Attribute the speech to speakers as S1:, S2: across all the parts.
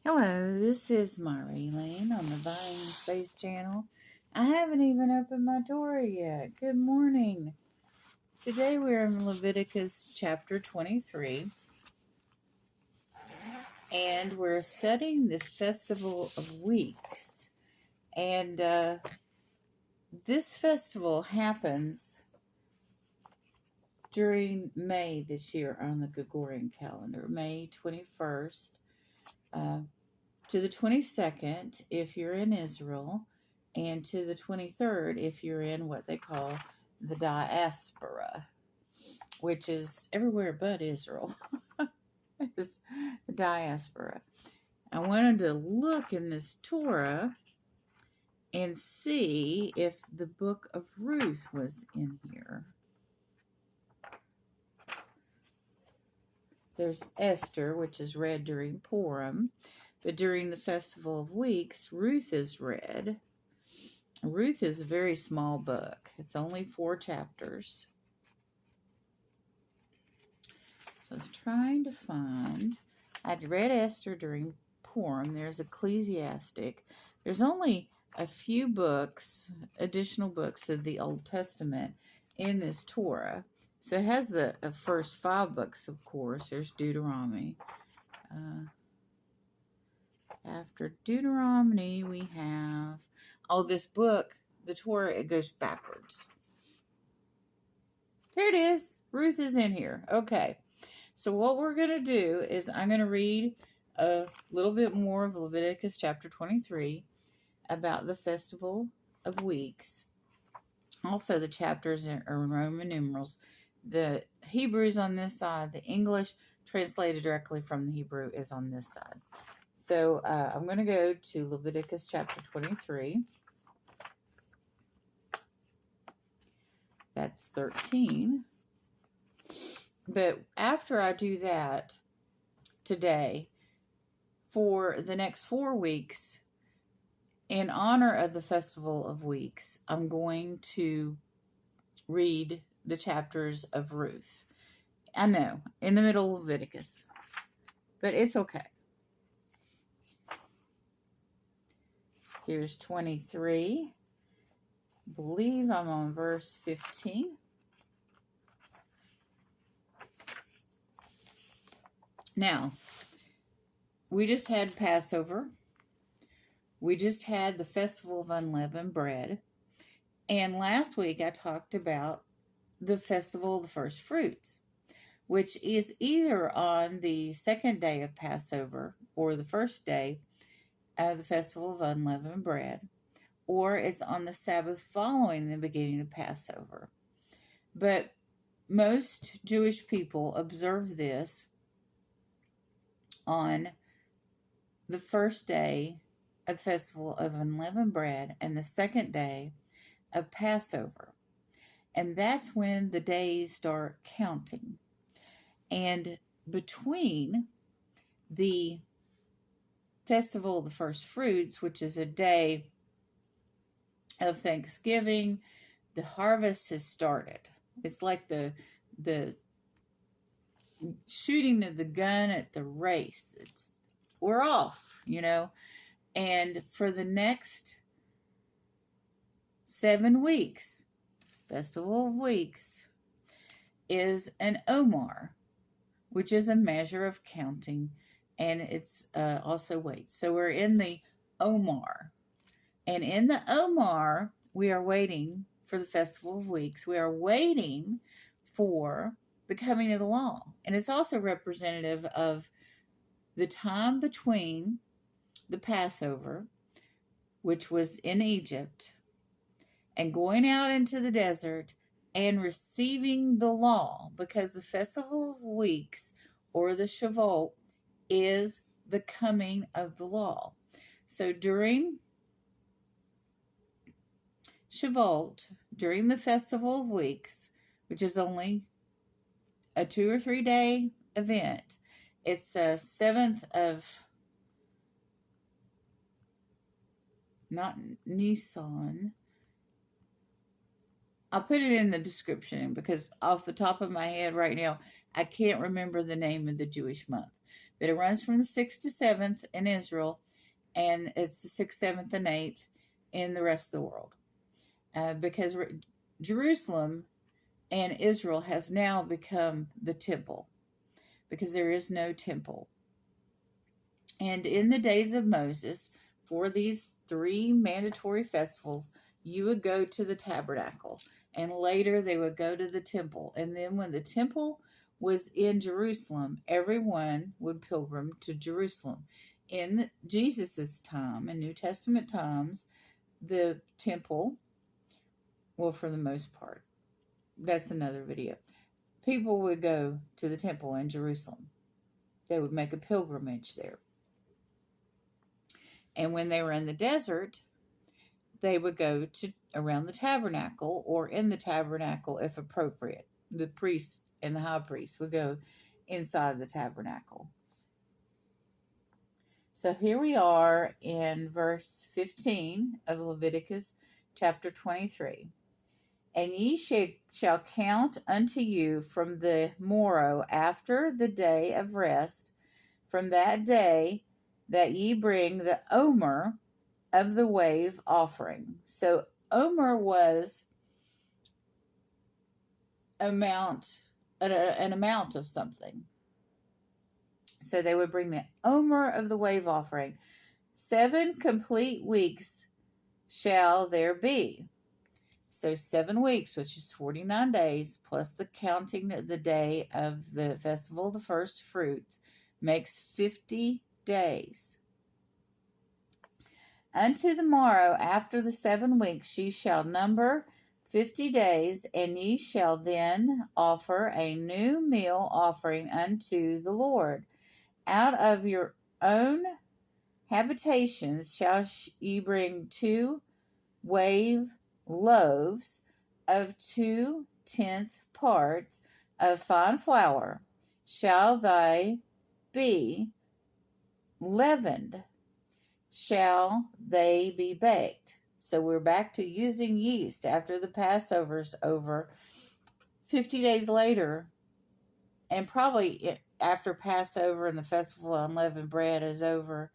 S1: Hello, this is Marilyn on the Buying Space channel. I haven't even opened my Torah yet. Good morning. Today we're in Leviticus chapter 23, and we're studying the Festival of Weeks. And this festival happens during May this year on the Gregorian calendar, May 21st. To the 22nd if you're in Israel, and to the 23rd if you're in what they call the diaspora, which is everywhere but Israel. It's the diaspora. I wanted to look in this Torah and see if the book of Ruth was in here. There's Esther, which is read during Purim. But during the Festival of Weeks, Ruth is read. Ruth is a very small book. It's only 4 chapters. So I was trying to find. I'd read Esther during Purim. There's Ecclesiastic. There's only a few books, additional books of the Old Testament in this Torah. So it has the first 5 books, of course. There's Deuteronomy. After Deuteronomy, we have, this book, the Torah, it goes backwards. There it is. Ruth is in here. Okay. So what we're going to do is I'm going to read a little bit more of Leviticus chapter 23 about the Festival of Weeks. Also, the chapters are in Roman numerals. The Hebrew is on this side. The English, translated directly from the Hebrew, is on this side. So I'm going to go to Leviticus chapter 23. That's 13. But after I do that today, for the next 4 weeks, in honor of the Festival of Weeks, I'm going to read the chapters of Ruth. I know, in the middle of Leviticus, but it's okay. Here's 23. I believe I'm on verse 15. Now, we just had Passover. We just had the Festival of Unleavened Bread. And last week I talked about the Festival of the First Fruits, which is either on the second day of Passover or the first day of the Festival of Unleavened Bread, or it's on the Sabbath following the beginning of Passover. But most Jewish people observe this on the first day of the Festival of Unleavened Bread and the second day of Passover. And that's when the days start counting. And between the Festival of the First Fruits, which is a day of Thanksgiving, the harvest has started. It's like the shooting of the gun at the race. We're off, And for the next 7 weeks, Festival of Weeks, is an Omar, which is a measure of counting, and it's also weight. So we're in the Omar. And in the Omar, we are waiting for the Festival of Weeks. We are waiting for the coming of the law. And it's also representative of the time between the Passover, which was in Egypt, and going out into the desert and receiving the law, because the Festival of Weeks, or the Shavuot, is the coming of the law. So during Shavuot, during the Festival of Weeks, which is only a 2 or 3 day event, it's 7th of, not Nisan. I'll put it in the description because off the top of my head right now, I can't remember the name of the Jewish month. But it runs from the 6th to 7th in Israel, and it's the 6th, 7th, and 8th in the rest of the world. Because Jerusalem and Israel has now become the temple, because there is no temple. And in the days of Moses, for these 3 mandatory festivals, you would go to the tabernacle, and later they would go to the temple. And then when the temple was in Jerusalem, everyone would pilgrim to Jerusalem. In Jesus's time, in New Testament times, the temple, well, for the most part, that's another video, people would go to the temple in Jerusalem. They would make a pilgrimage there. And when they were in the desert, they would go to around the tabernacle, or in the tabernacle if appropriate. The priest and the high priest would go inside of the tabernacle. So here we are in verse 15 of Leviticus chapter 23. And ye shall count unto you from the morrow after the day of rest, from that day that ye bring the omer of the wave offering. So omer was an amount of something. So they would bring the omer of the wave offering. 7 complete weeks shall there be. So 7 weeks, which is 49 days, plus the counting the day of the festival of the first fruits, makes 50 days. Unto the morrow after the 7 weeks ye shall number 50 days, and ye shall then offer a new meal offering unto the Lord. Out of your own habitations shall ye bring 2 wave loaves of 2/10 parts of fine flour. Shall they be leavened? Shall they be baked? So we're back to using yeast after the Passover's over. 50 days later, and probably after Passover and the festival of unleavened bread is over,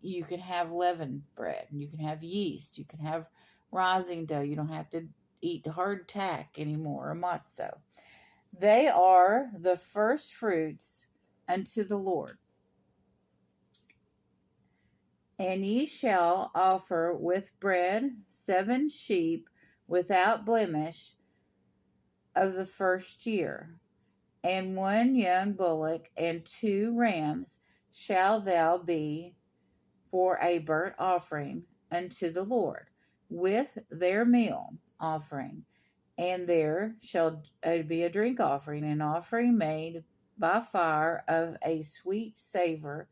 S1: you can have leavened bread, and you can have yeast, you can have rising dough. You don't have to eat hardtack anymore, or matzo. They are the first fruits unto the Lord. And ye shall offer with bread 7 sheep without blemish of the first year, and 1 young bullock, and 2 rams shall thou be for a burnt offering unto the Lord, with their meal offering. And there shall be a drink offering, an offering made by fire of a sweet savor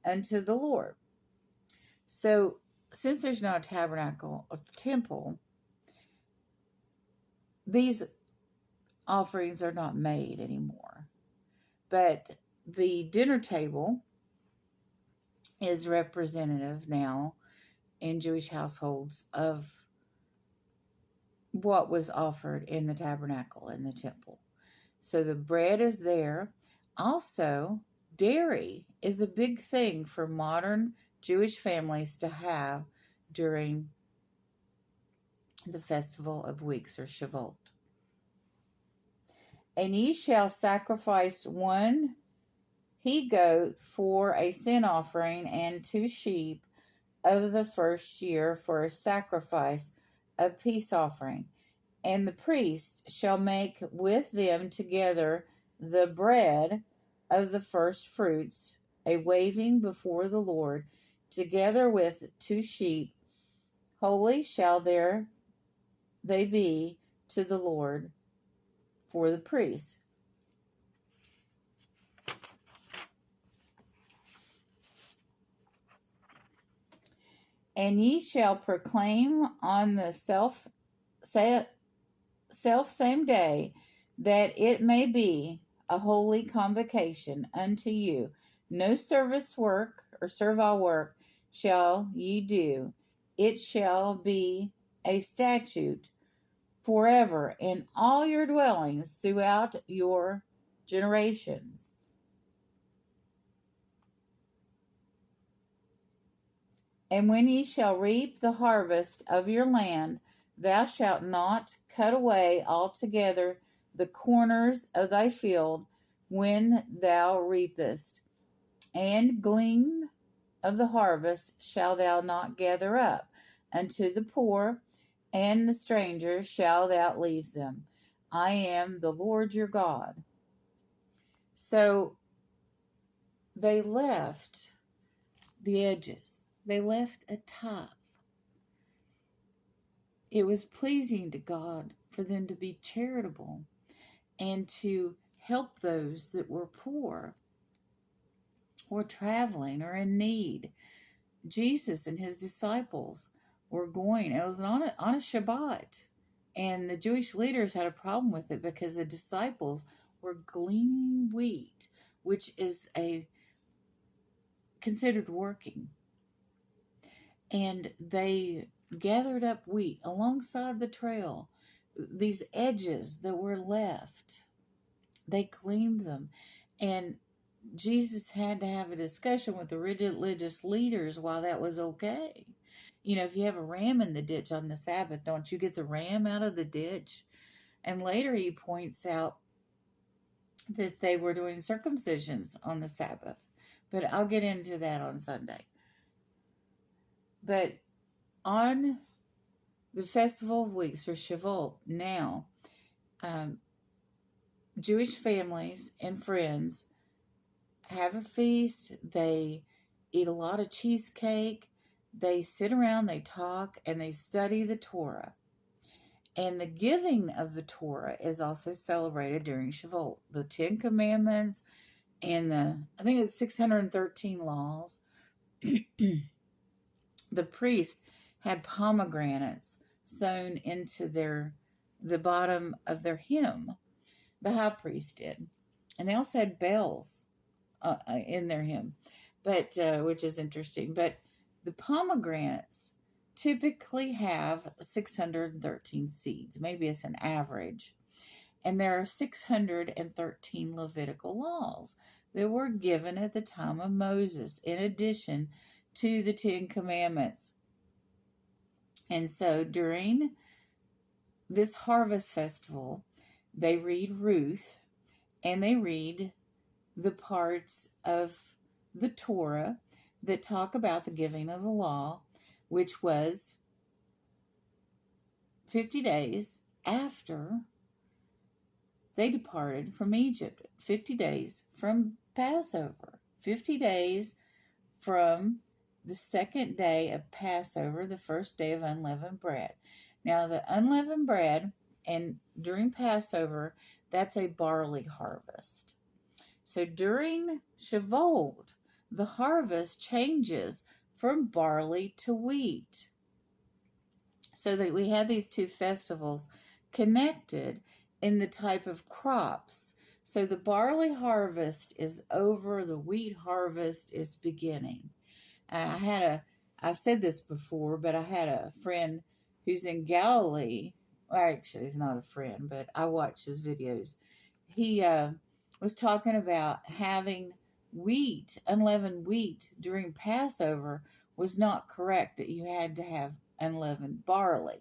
S1: unto the Lord. So, since there's not a tabernacle or temple, these offerings are not made anymore. But the dinner table is representative now in Jewish households of what was offered in the tabernacle in the temple. So the bread is there. Also, dairy is a big thing for modern Jewish families to have during the Festival of Weeks, or Shavuot. And ye shall sacrifice 1 he-goat for a sin offering, and 2 sheep of the first year for a sacrifice of peace offering. And the priest shall make with them together the bread of the first fruits, a waving before the Lord, together with 2 sheep. Holy shall they be to the Lord for the priests. And ye shall proclaim on the self same day, that it may be a holy convocation unto you. No service work or servile work shall ye do. It shall be a statute forever in all your dwellings throughout your generations. And when ye shall reap the harvest of your land, thou shalt not cut away altogether the corners of thy field when thou reapest, and glean of the harvest shall thou not gather up. Unto the poor and the stranger shall thou leave them. I am the Lord your God. So they left the edges. They left a top. It was pleasing to God for them to be charitable and to help those that were poor or traveling or in need. Jesus and his disciples were going. It was on a Shabbat. And the Jewish leaders had a problem with it because the disciples were gleaning wheat, which is considered working. And they gathered up wheat alongside the trail. These edges that were left, they gleaned them. And Jesus had to have a discussion with the religious leaders why that was okay. You know, if you have a ram in the ditch on the Sabbath, don't you get the ram out of the ditch? And later he points out that they were doing circumcisions on the Sabbath. But I'll get into that on Sunday. But on the Festival of Weeks, or Shavuot, now, Jewish families and friends have a feast. They eat a lot of cheesecake. They sit around, they talk, and they study the Torah. And the giving of the Torah is also celebrated during Shavuot. The 10 Commandments and I think it's 613 laws. The priest had pomegranates sewn into the bottom of their hem. The high priest did. And they also had bells in their hem, but which is interesting. But the pomegranates typically have 613 seeds. Maybe it's an average. And there are 613 Levitical laws that were given at the time of Moses, in addition to the 10 Commandments. And so during this harvest festival, they read Ruth, and they read the parts of the Torah that talk about the giving of the law, which was 50 days after they departed from Egypt, 50 days from Passover, 50 days from the second day of Passover, the first day of unleavened bread. Now, the unleavened bread, and during Passover, that's a barley harvest. So during Shavuot, the harvest changes from barley to wheat. So that we have these two festivals connected in the type of crops. So the barley harvest is over, the wheat harvest is beginning. I said this before, but I had a friend who's in Galilee. Well, actually, he's not a friend, but I watch his videos. He was talking about having wheat, unleavened wheat, during Passover was not correct, that you had to have unleavened barley.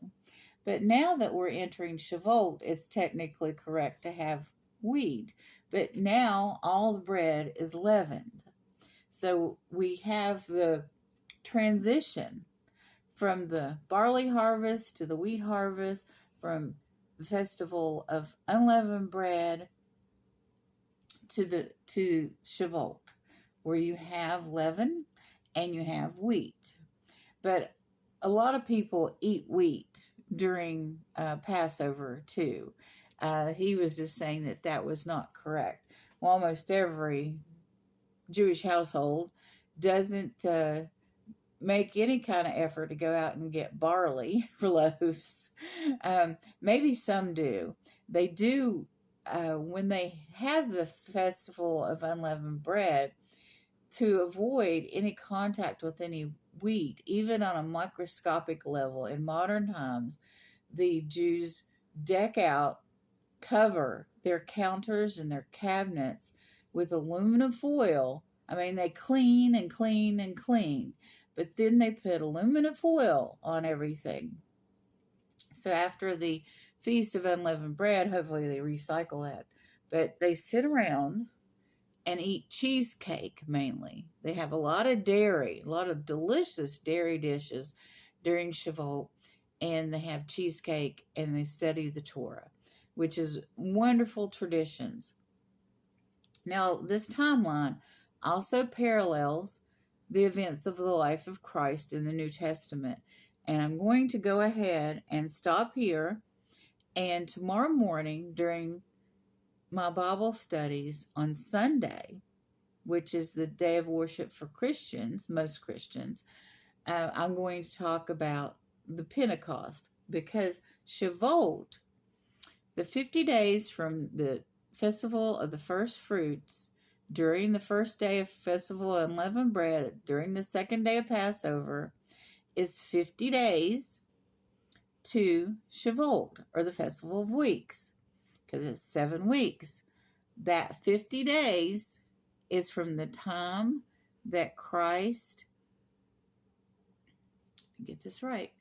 S1: But now that we're entering Shavuot, it's technically correct to have wheat. But now all the bread is leavened. So we have the transition from the barley harvest to the wheat harvest, from the festival of unleavened bread to Shavuot, where you have leaven and you have wheat. But a lot of people eat wheat during Passover too. He was just saying that was not correct. Well, almost every Jewish household doesn't make any kind of effort to go out and get barley for loaves. Maybe some do. They do when they have the festival of unleavened bread, to avoid any contact with any wheat, even on a microscopic level. In modern times, the Jews deck out, cover their counters and their cabinets with aluminum foil. I mean, they clean and clean and clean, but then they put aluminum foil on everything. So after the Feast of Unleavened Bread, hopefully they recycle that. But they sit around and eat cheesecake mainly. They have a lot of dairy, a lot of delicious dairy dishes during Shavuot, and they have cheesecake and they study the Torah, which is wonderful traditions. Now, this timeline also parallels the events of the life of Christ in the New Testament. And I'm going to go ahead and stop here. And tomorrow morning, during my Bible studies on Sunday, which is the day of worship for Christians, most Christians, I'm going to talk about the Pentecost, because Shavuot, the 50 days from the festival of the first fruits, during the first day of festival of unleavened bread, during the second day of Passover, is 50 days to Shavuot, or the festival of weeks, because it's 7 weeks. That 50 days is from the time that Christ, get this right,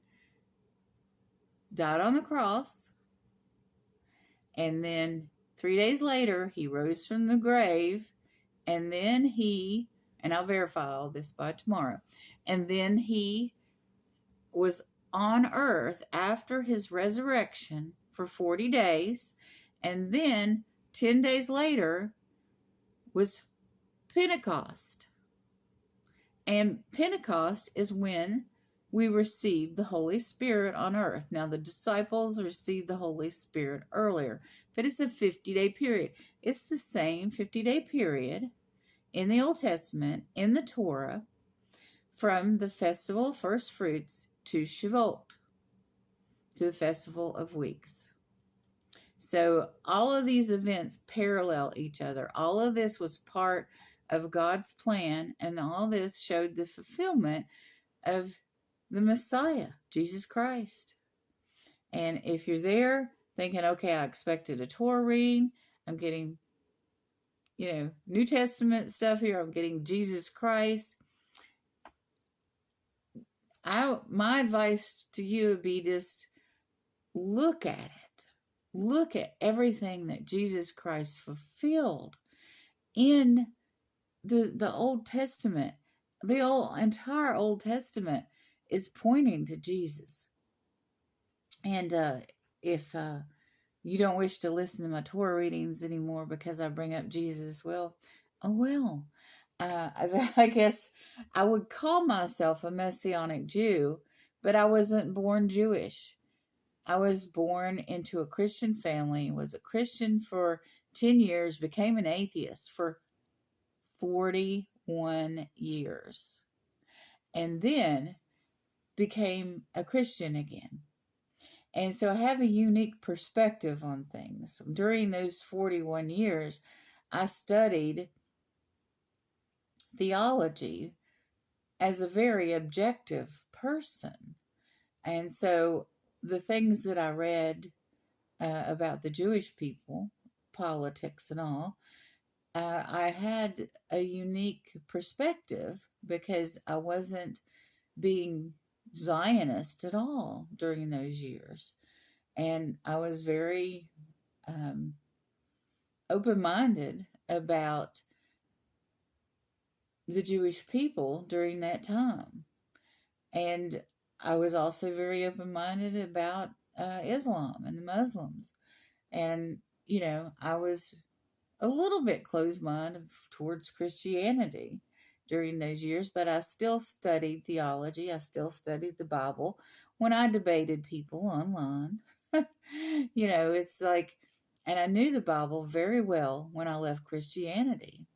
S1: died on the cross, and then 3 days later he rose from the grave, and then and I'll verify all this by tomorrow, and then he was on earth after his resurrection for 40 days, and then 10 days later was Pentecost. And Pentecost is when we received the Holy Spirit on earth. Now, the disciples received the Holy Spirit earlier, but it's a 50-day period. It's the same 50-day period in the Old Testament, in the Torah, from the festival of first fruits to Shavuot, to the festival of weeks. So all of these events parallel each other. All of this was part of God's plan, and all this showed the fulfillment of the Messiah, Jesus Christ. And if you're there thinking, okay, I expected a Torah reading, I'm getting, New Testament stuff here, I'm getting Jesus Christ, my advice to you would be just look at it. Look at everything that Jesus Christ fulfilled in the Old Testament. The entire Old Testament is pointing to Jesus. And if you don't wish to listen to my Torah readings anymore because I bring up Jesus, well, oh well. I guess I would call myself a Messianic Jew, but I wasn't born Jewish. I was born into a Christian family, was a Christian for 10 years, became an atheist for 41 years, and then became a Christian again. And so I have a unique perspective on things. During those 41 years, I studied theology as a very objective person. And so the things that I read about the Jewish people, politics and all, I had a unique perspective because I wasn't being Zionist at all during those years. And I was very open-minded about the Jewish people during that time. And I was also very open-minded about Islam and the Muslims. And, I was a little bit closed-minded towards Christianity during those years, but I still studied theology. I still studied the Bible when I debated people online. It's like, and I knew the Bible very well when I left Christianity.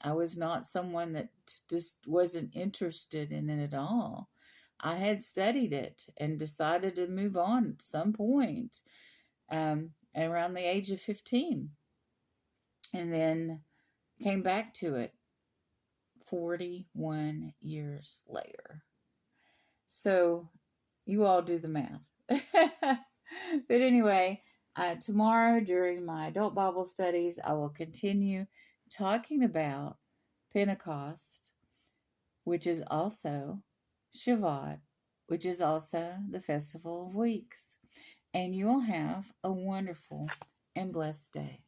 S1: I was not someone that just wasn't interested in it at all. I had studied it and decided to move on at some point around the age of 15. And then came back to it 41 years later. So you all do the math. But anyway, tomorrow during my adult Bible studies, I will continue talking about Pentecost, which is also Shavuot, which is also the Festival of Weeks. And you will have a wonderful and blessed day.